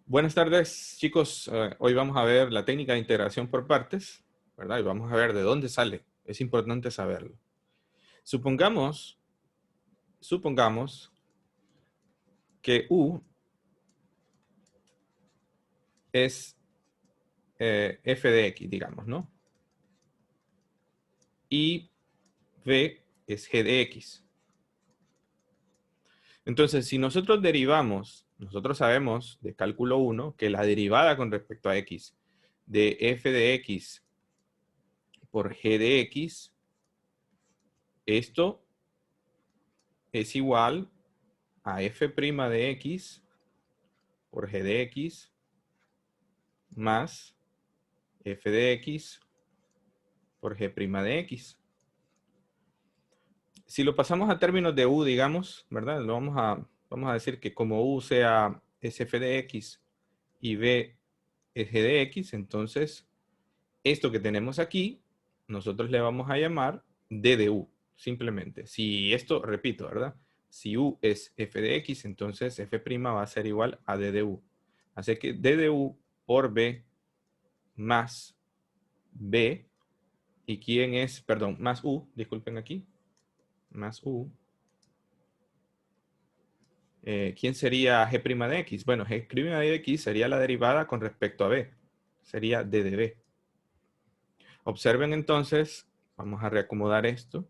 Buenas tardes, chicos. Hoy vamos a ver la técnica de integración por partes, ¿verdad? Y vamos a ver de dónde sale. Es importante saberlo. Supongamos que U es f de x, digamos, ¿no? Y V es g de x. Entonces, si nosotros derivamos, nosotros sabemos de cálculo 1 que la derivada con respecto a x de f de x por g de x, esto es igual a f' de x por g de x más f de x por g' de x. Si lo pasamos a términos de u, digamos, ¿verdad? Vamos a decir que como u sea es f de x y b es g de x, entonces esto que tenemos aquí, nosotros le vamos a llamar d de u, simplemente. Si esto, repito, ¿verdad? Si u es f de x, entonces f' va a ser igual a d de u. Así que d de u por b más b, ¿y quién es? Perdón, más u, disculpen aquí, más u. ¿Quién sería g' de x? Bueno, g' de x sería la derivada con respecto a b, sería d de b. Observen entonces, vamos a reacomodar esto.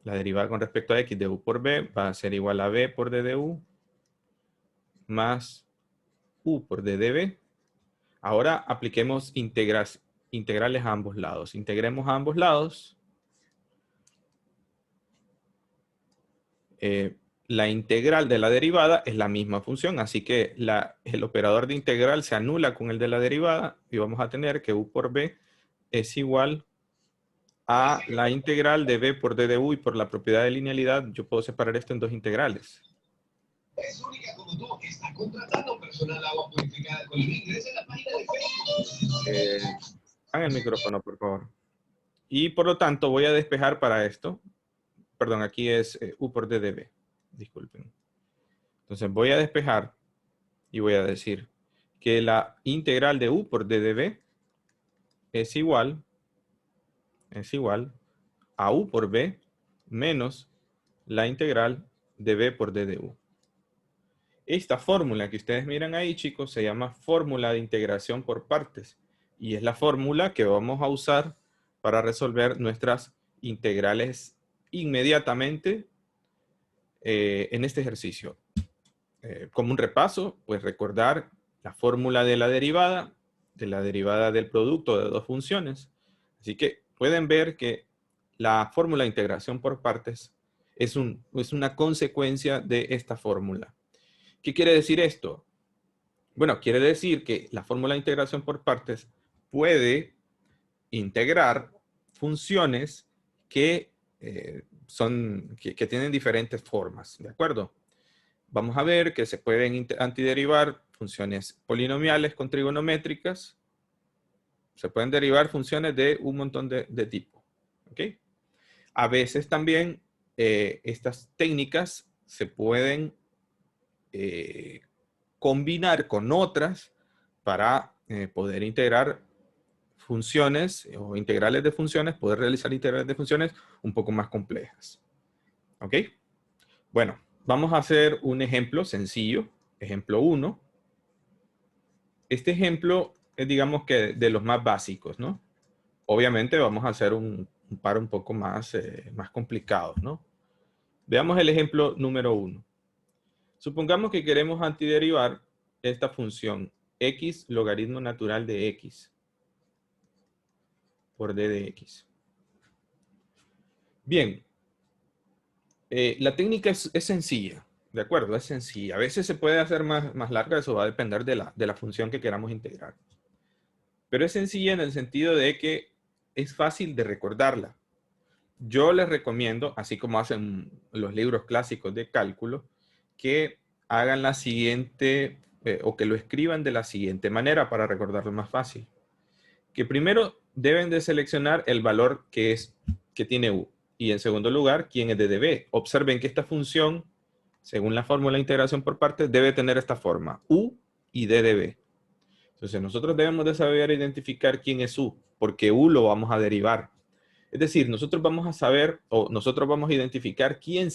La derivada con respecto a x de u por b va a ser igual a b por d de u más u por d de b. Ahora apliquemos integrales a ambos lados. Integremos a ambos lados. La integral de la derivada es la misma función, así que el operador de integral se anula con el de la derivada y vamos a tener que u por b es igual a la integral de b por d de u, y por la propiedad de linealidad yo puedo separar esto en dos integrales. Es única como tú, está contratando personal agua purificada con el ingresa en la página de Facebook. Hagan el micrófono, por favor. Y por lo tanto voy a despejar para esto. Perdón, aquí es u por d de b. Disculpen. Entonces voy a despejar y voy a decir que la integral de u por d de b es igual a u por b menos la integral de b por d de u. Esta fórmula que ustedes miran ahí, chicos, se llama fórmula de integración por partes. Y es la fórmula que vamos a usar para resolver nuestras integrales inmediatamente en este ejercicio. Como un repaso, pues recordar la fórmula de la derivada del producto de dos funciones. Así que pueden ver que la fórmula de integración por partes es una consecuencia de esta fórmula. ¿Qué quiere decir esto? Bueno, quiere decir que la fórmula de integración por partes puede integrar funciones que tienen diferentes formas, ¿de acuerdo? Vamos a ver que se pueden antiderivar funciones polinomiales con trigonométricas. Se pueden derivar funciones de un montón de tipos. ¿Ok? A veces también estas técnicas se pueden combinar con otras para poder integrar funciones o integrales de funciones, poder realizar integrales de funciones un poco más complejas. ¿Ok? Bueno, vamos a hacer un ejemplo sencillo, ejemplo 1. Este ejemplo es, digamos que, de los más básicos, ¿no? Obviamente vamos a hacer un par un poco más complicados, ¿no? Veamos el ejemplo número 1. Supongamos que queremos antiderivar esta función x logaritmo natural de x por d de x. Bien, la técnica es sencilla, ¿de acuerdo? Es sencilla. A veces se puede hacer más larga, eso va a depender de la función que queramos integrar. Pero es sencilla en el sentido de que es fácil de recordarla. Yo les recomiendo, así como hacen los libros clásicos de cálculo, que hagan la siguiente, o que lo escriban de la siguiente manera para recordarlo más fácil. Que primero deben de seleccionar el valor que tiene u. Y en segundo lugar, quién es d de b. Observen que esta función según la fórmula de integración por partes, debe tener esta forma, u y d de b. Entonces, nosotros debemos de saber identificar quién es u, porque u lo vamos a derivar. Es decir, nosotros vamos a saber, o nosotros vamos a identificar quién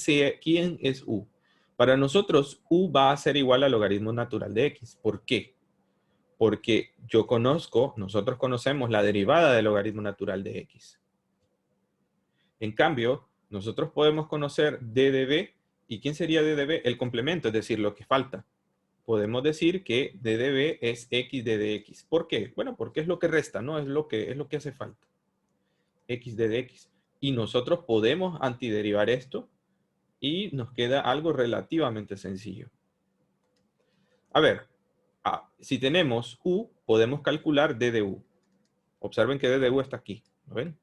es u. Para nosotros, u va a ser igual al logaritmo natural de x. ¿Por qué? Porque nosotros conocemos la derivada del logaritmo natural de x. En cambio, nosotros podemos conocer d de b. ¿Y quién sería d de b? El complemento, es decir, lo que falta. Podemos decir que d de b es x d de x. ¿Por qué? Bueno, porque es lo que resta, ¿no? Es lo que hace falta. X d de x. Y nosotros podemos antiderivar esto y nos queda algo relativamente sencillo. A ver, si tenemos u, podemos calcular d de u. Observen que d de u está aquí, ¿lo ven?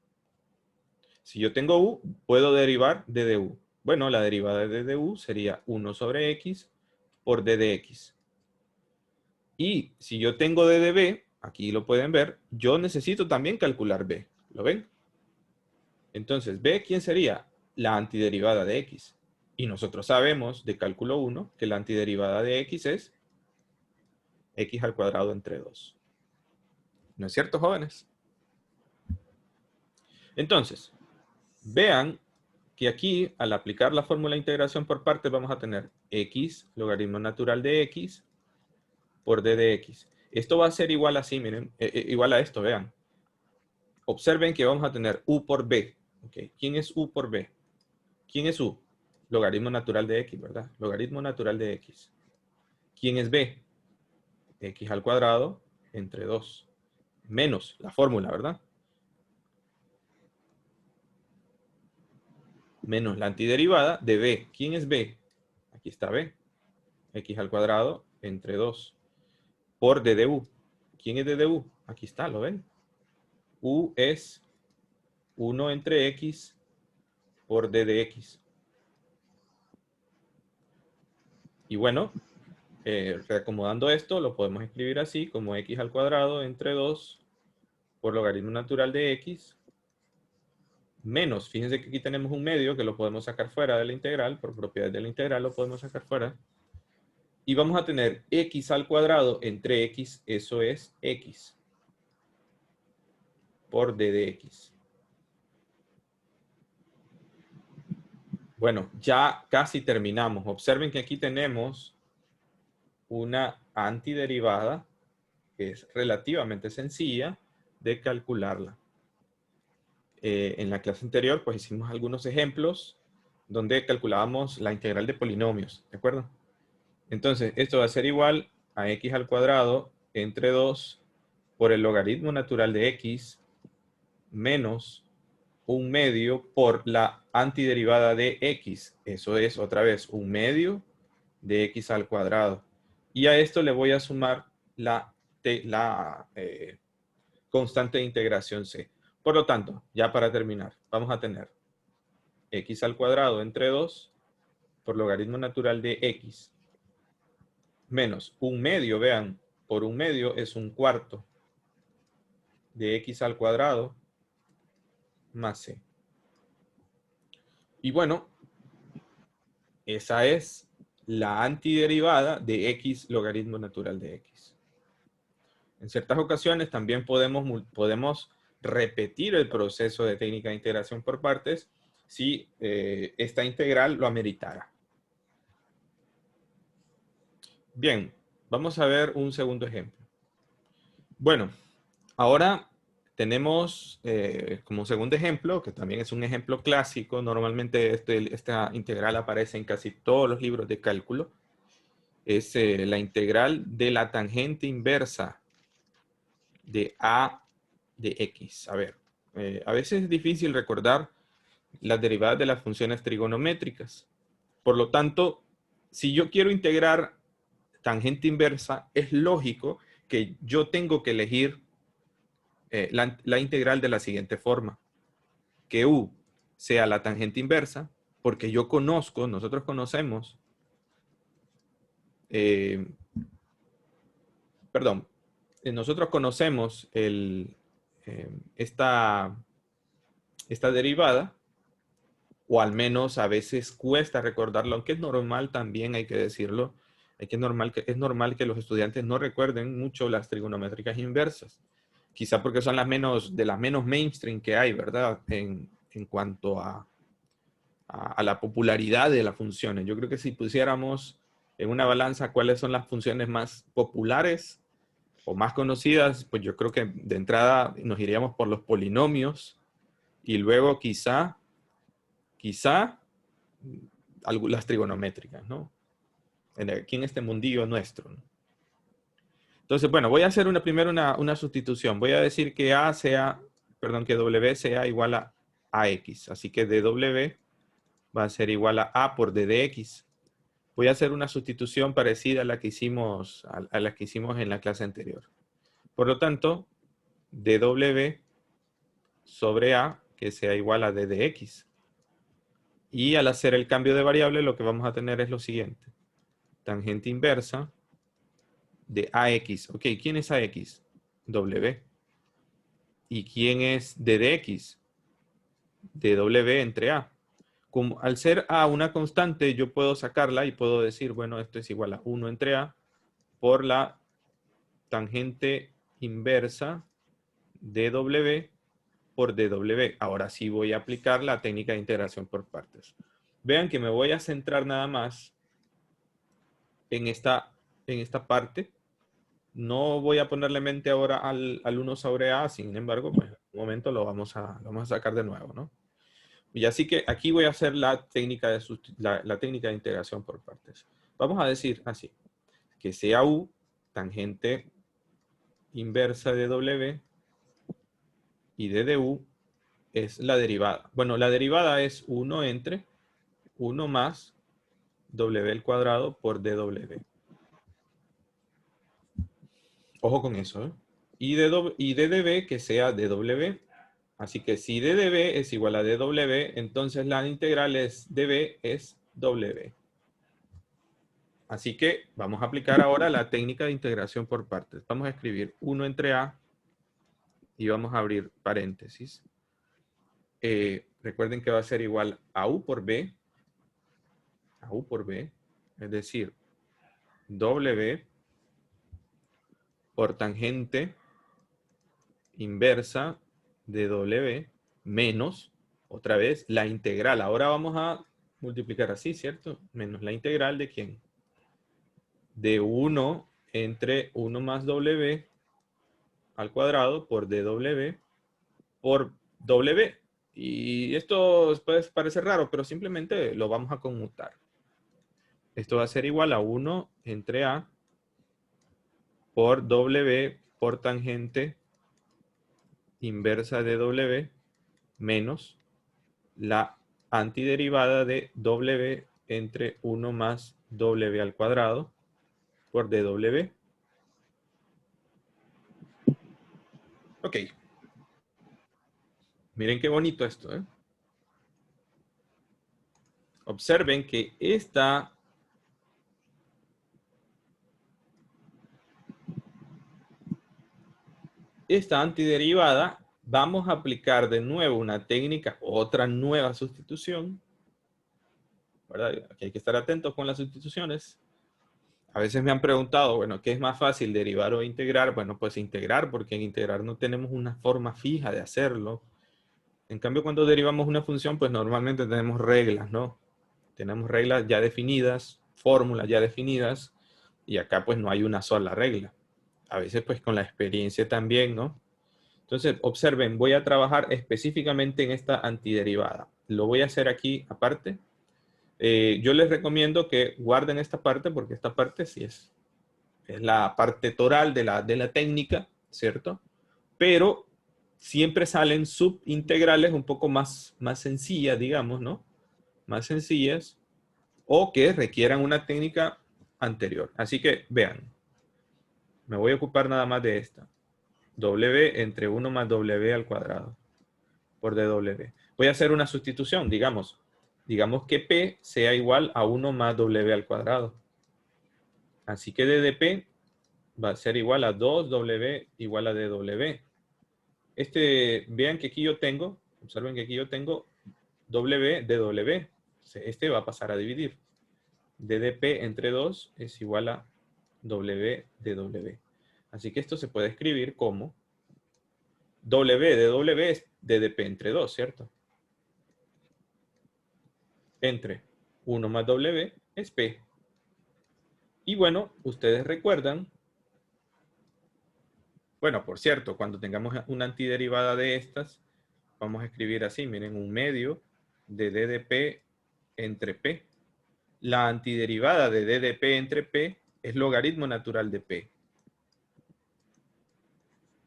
Si yo tengo u, puedo derivar d de u. Bueno, la derivada de d de u sería 1 sobre x por d de x. Y si yo tengo d de b, aquí lo pueden ver, yo necesito también calcular b. ¿Lo ven? Entonces, b, ¿quién sería? La antiderivada de x. Y nosotros sabemos de cálculo 1 que la antiderivada de x es x al cuadrado entre 2. ¿No es cierto, jóvenes? Entonces, vean que aquí, al aplicar la fórmula de integración por partes, vamos a tener x, logaritmo natural de x, por d de x. Esto va a ser igual así, miren, igual a esto, vean. Observen que vamos a tener u por b. ¿Okay? ¿Quién es u por b? ¿Quién es u? Logaritmo natural de x, ¿verdad? Logaritmo natural de x. ¿Quién es b? X al cuadrado entre 2. Menos la fórmula, ¿verdad? Menos la antiderivada de b. ¿Quién es b? Aquí está b. X al cuadrado entre 2. Por d de u. ¿Quién es d de u? Aquí está, ¿lo ven? U es 1 entre x por d de x. Y bueno, reacomodando esto, lo podemos escribir así, como x al cuadrado entre 2 por logaritmo natural de x, menos, fíjense que aquí tenemos un medio que lo podemos sacar fuera de la integral, por propiedad de la integral lo podemos sacar fuera. Y vamos a tener x al cuadrado entre x, eso es x, por d de x. Bueno, ya casi terminamos. Observen que aquí tenemos una antiderivada que es relativamente sencilla de calcularla. En la clase anterior, pues hicimos algunos ejemplos donde calculábamos la integral de polinomios, ¿de acuerdo? Entonces, esto va a ser igual a x al cuadrado entre 2 por el logaritmo natural de x menos un medio por la antiderivada de x. Eso es, otra vez, un medio de x al cuadrado. Y a esto le voy a sumar la constante de integración c. Por lo tanto, ya para terminar, vamos a tener x al cuadrado entre 2 por logaritmo natural de x menos un medio, vean, por un medio es un cuarto de x al cuadrado más c. Y bueno, esa es la antiderivada de x logaritmo natural de x. En ciertas ocasiones también podemos repetir el proceso de técnica de integración por partes si esta integral lo ameritara. Bien, vamos a ver un segundo ejemplo. Bueno, ahora tenemos como segundo ejemplo, que también es un ejemplo clásico, normalmente esta integral aparece en casi todos los libros de cálculo, es la integral de la tangente inversa de a de x. A ver, a veces es difícil recordar las derivadas de las funciones trigonométricas. Por lo tanto, si yo quiero integrar tangente inversa, es lógico que yo tengo que elegir la integral de la siguiente forma. Que u sea la tangente inversa, porque nosotros conocemos, nosotros conocemos esta derivada, o al menos a veces cuesta recordarlo, aunque es normal también, hay que decirlo, es normal que los estudiantes no recuerden mucho las trigonométricas inversas. Quizá porque son de las menos mainstream que hay, ¿verdad? En cuanto a la popularidad de las funciones. Yo creo que si pusiéramos en una balanza cuáles son las funciones más populares o más conocidas, pues yo creo que de entrada nos iríamos por los polinomios y luego quizá las trigonométricas, ¿no? Aquí en este mundillo nuestro, ¿no? Entonces, bueno, voy a hacer primero una sustitución. Voy a decir que que W sea igual a AX. Así que DW va a ser igual a por D de X. Voy a hacer una sustitución parecida a la que hicimos, en la clase anterior. Por lo tanto, DW sobre A, que sea igual a D de X. Y al hacer el cambio de variable, lo que vamos a tener es lo siguiente. Tangente inversa de AX. Ok, ¿quién es AX? W. ¿Y quién es D de X? DW entre A. Como, al ser A una constante, yo puedo sacarla y puedo decir, bueno, esto es igual a 1 entre A por la tangente inversa de W por DW. Ahora sí voy a aplicar la técnica de integración por partes. Vean que me voy a centrar nada más en esta parte. No voy a ponerle mente ahora al 1 sobre A, sin embargo, pues en un momento lo vamos a sacar de nuevo, ¿no? Y así que aquí voy a hacer la técnica de integración por partes. Vamos a decir así, que sea U, tangente inversa de W, y d de U es la derivada. Bueno, la derivada es 1 entre 1 más W al cuadrado por DW. Ojo con eso, ¿eh? Y DDB que sea DW. Así que si DDB es igual a DW, entonces la integral es DB es W. Así que vamos a aplicar ahora la técnica de integración por partes. Vamos a escribir 1 entre A y vamos a abrir paréntesis. Recuerden que va a ser igual a U por B, es decir, W por tangente inversa de W menos, otra vez, la integral. Ahora vamos a multiplicar así, ¿cierto? Menos la integral de ¿quién? De 1 entre 1 más W al cuadrado por DW por W. Y esto puede parecer raro, pero simplemente lo vamos a conmutar. Esto va a ser igual a 1 entre A por W por tangente inversa de W menos la antiderivada de W entre 1 más W al cuadrado por DW. Ok. Miren qué bonito esto, ¿eh? Observen que esta antiderivada, vamos a aplicar de nuevo una técnica, otra nueva sustitución, ¿verdad? Aquí hay que estar atentos con las sustituciones. A veces me han preguntado, bueno, ¿qué es más fácil, derivar o integrar? Bueno, pues integrar, porque en integrar no tenemos una forma fija de hacerlo. En cambio, cuando derivamos una función, pues normalmente tenemos reglas, ¿no? Tenemos reglas ya definidas, fórmulas ya definidas, y acá pues no hay una sola regla. A veces pues con la experiencia también, ¿no? Entonces, observen, voy a trabajar específicamente en esta antiderivada. Lo voy a hacer aquí aparte. Yo les recomiendo que guarden esta parte porque esta parte sí es la parte toral de la técnica, ¿cierto? Pero siempre salen subintegrales un poco más sencillas, digamos, ¿no? Más sencillas o que requieran una técnica anterior. Así que vean, me voy a ocupar nada más de esta. W entre 1 más W al cuadrado por DW. Voy a hacer una sustitución, digamos que P sea igual a 1 más W al cuadrado. Así que D de P va a ser igual a 2W igual a DW. Vean que aquí yo tengo, observen que aquí yo tengo W de W. Este va a pasar a dividir. D de P entre 2 es igual a W de W. Así que esto se puede escribir como W de W es D de P entre 2, ¿cierto? Entre 1 más W es P. Y bueno, ustedes recuerdan, bueno, por cierto, cuando tengamos una antiderivada de estas, vamos a escribir así, miren, un medio de D de P entre P. La antiderivada de D de P entre P es logaritmo natural de P.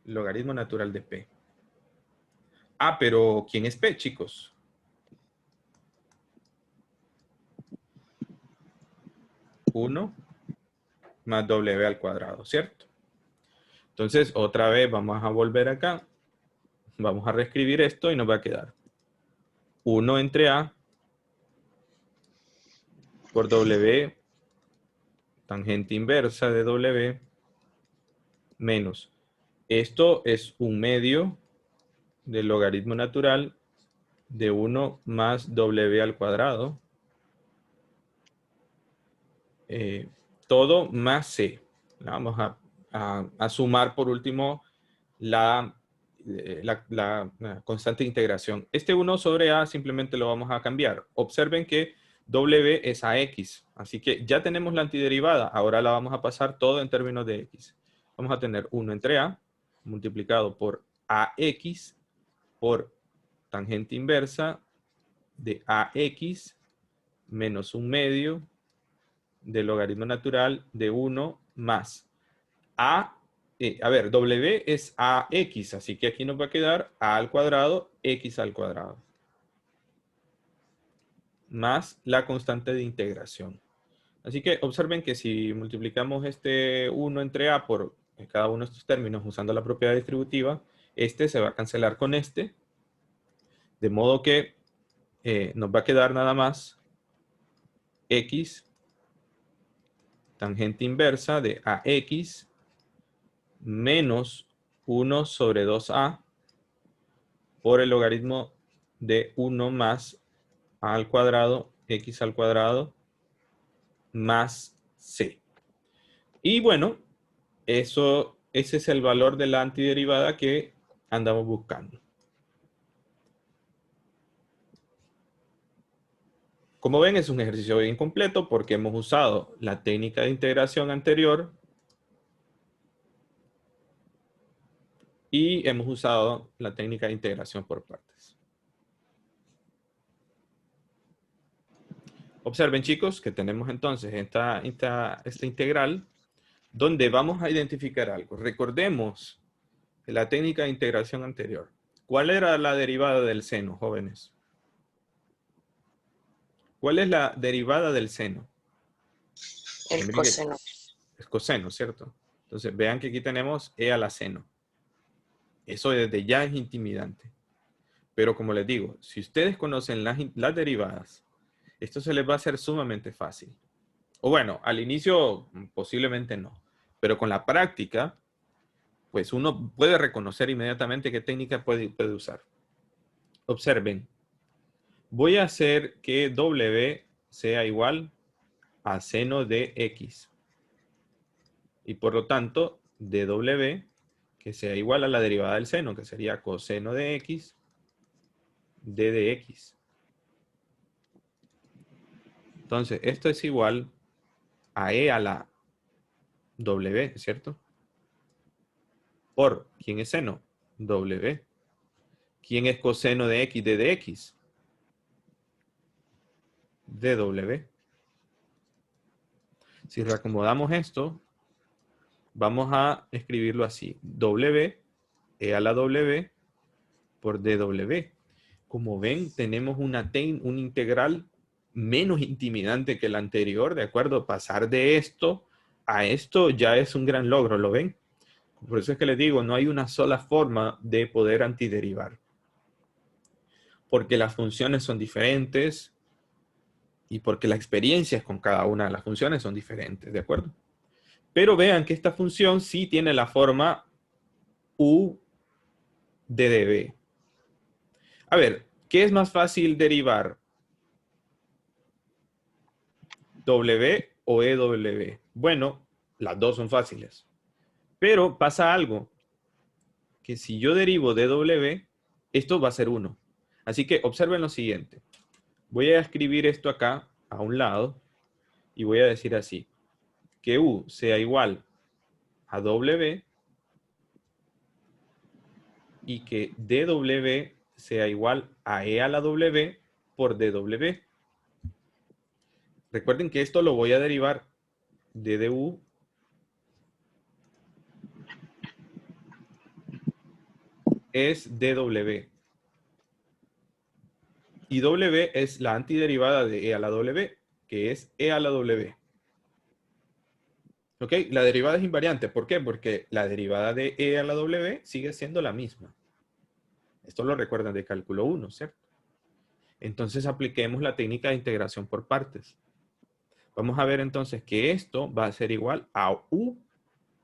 Logaritmo natural de P. Ah, pero ¿quién es P, chicos? Uno más W al cuadrado, ¿cierto? Entonces, otra vez vamos a volver acá. Vamos a reescribir esto y nos va a quedar 1 entre A por W tangente inversa de W menos. Esto es un medio del logaritmo natural de 1 más W al cuadrado. Todo más C. Vamos a sumar por último la constante de integración. Este 1 sobre A simplemente lo vamos a cambiar. Observen que W es AX. Así que ya tenemos la antiderivada. Ahora la vamos a pasar todo en términos de X. Vamos a tener 1 entre A multiplicado por AX por tangente inversa de AX menos un medio del logaritmo natural de 1 más A. A ver, W es AX, así que aquí nos va a quedar A al cuadrado, X al cuadrado. Más la constante de integración. Así que observen que si multiplicamos este 1 entre A por cada uno de estos términos usando la propiedad distributiva, este se va a cancelar con este. De modo que nos va a quedar nada más X tangente inversa de AX menos 1 sobre 2A por el logaritmo de 1 más A al cuadrado, X al cuadrado, más C. Y bueno, ese es el valor de la antiderivada que andamos buscando. Como ven, es un ejercicio bien completo porque hemos usado la técnica de integración anterior y hemos usado la técnica de integración por partes. Observen, chicos, que tenemos entonces esta integral donde vamos a identificar algo. Recordemos la técnica de integración anterior. ¿Cuál era la derivada del seno, jóvenes? ¿Cuál es la derivada del seno? El coseno. Es coseno, ¿cierto? Entonces, vean que aquí tenemos e a la seno. Eso desde ya es intimidante. Pero como les digo, si ustedes conocen las derivadas, esto se les va a hacer sumamente fácil. O bueno, al inicio posiblemente no. Pero con la práctica, pues uno puede reconocer inmediatamente qué técnica puede usar. Observen. Voy a hacer que W sea igual a seno de X. Y por lo tanto, dW que sea igual a la derivada del seno, que sería coseno de X, d de X. Entonces, esto es igual a E a la W, ¿cierto? Por, ¿quién es seno? W. ¿Quién es coseno de X? D de X. dW. Si reacomodamos esto, vamos a escribirlo así. W, E a la W, por dW. Como ven, tenemos una integral menos intimidante que la anterior, ¿de acuerdo? Pasar de esto a esto ya es un gran logro, ¿lo ven? Por eso es que les digo, no hay una sola forma de poder antiderivar. Porque las funciones son diferentes y porque las experiencias con cada una de las funciones son diferentes, ¿de acuerdo? Pero vean que esta función sí tiene la forma u de db. A ver, ¿Qué es más fácil derivar? ¿W o EW? Bueno, las dos son fáciles. Pero pasa algo, que si yo derivo DW, esto va a ser 1. Así que observen lo siguiente. Voy a escribir esto acá a un lado y voy a decir así. Que U sea igual a W y que DW sea igual a E a la W por DW. Recuerden que esto lo voy a derivar de DU es DW. Y W es la antiderivada de E a la W, que es E a la W. ¿Ok? La derivada es invariante. ¿Por qué? Porque la derivada de E a la W sigue siendo la misma. Esto lo recuerdan de cálculo 1, ¿cierto? Entonces apliquemos la técnica de integración por partes. Vamos a ver entonces que esto va a ser igual a U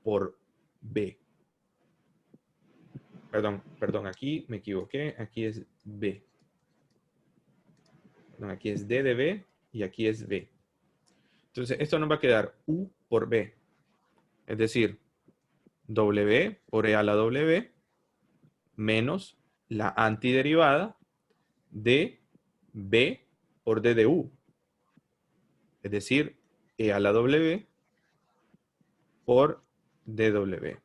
por B. Perdón, aquí me equivoqué. Aquí es B. Perdón, aquí es D de B y aquí es B. Entonces esto nos va a quedar U por B. Es decir, W por E a la W menos la antiderivada de B por D de U. Es decir, E a la W por DW.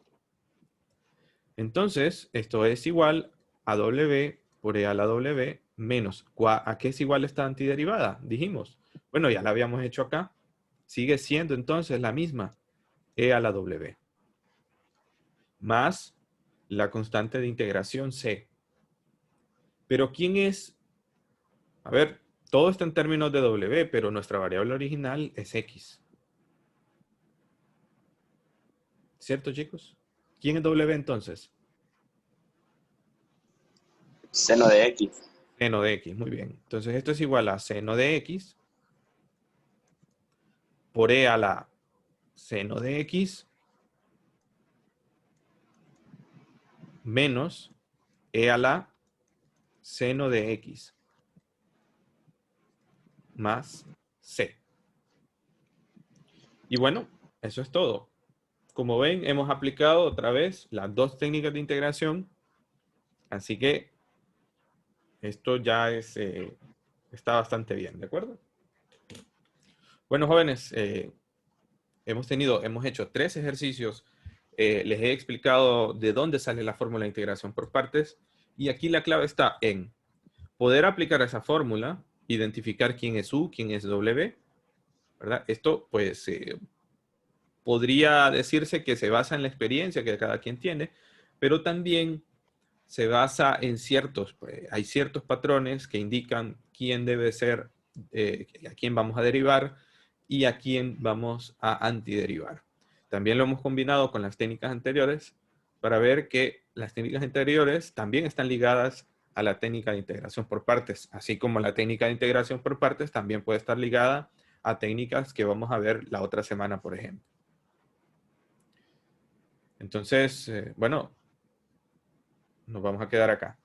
Entonces, esto es igual a W por E a la W menos, ¿a qué es igual esta antiderivada? Dijimos. Bueno, ya la habíamos hecho acá. Sigue siendo entonces la misma, E a la W. Más la constante de integración C. Pero ¿quién es? A ver, todo está en términos de W, pero nuestra variable original es X. ¿Cierto, chicos? ¿Quién es W entonces? Seno de X. Seno de X, muy bien. Entonces esto es igual a seno de X por E a la seno de X menos E a la seno de X más C. Y bueno, eso es todo. Como ven, hemos aplicado otra vez las dos técnicas de integración. Así que esto ya es, está bastante bien, ¿de acuerdo? Bueno, jóvenes, hemos hecho 3 ejercicios. Les he explicado de dónde sale la fórmula de integración por partes. Y aquí la clave está en poder aplicar esa fórmula, identificar quién es U, quién es W, ¿verdad? Esto, pues, podría decirse que se basa en la experiencia que cada quien tiene, pero también se basa en hay ciertos patrones que indican quién debe ser, a quién vamos a derivar y a quién vamos a antiderivar. También lo hemos combinado con las técnicas anteriores para ver que las técnicas anteriores también están ligadas a la técnica de integración por partes, así como la técnica de integración por partes también puede estar ligada a técnicas que vamos a ver la otra semana, por ejemplo. Entonces, bueno, nos vamos a quedar acá.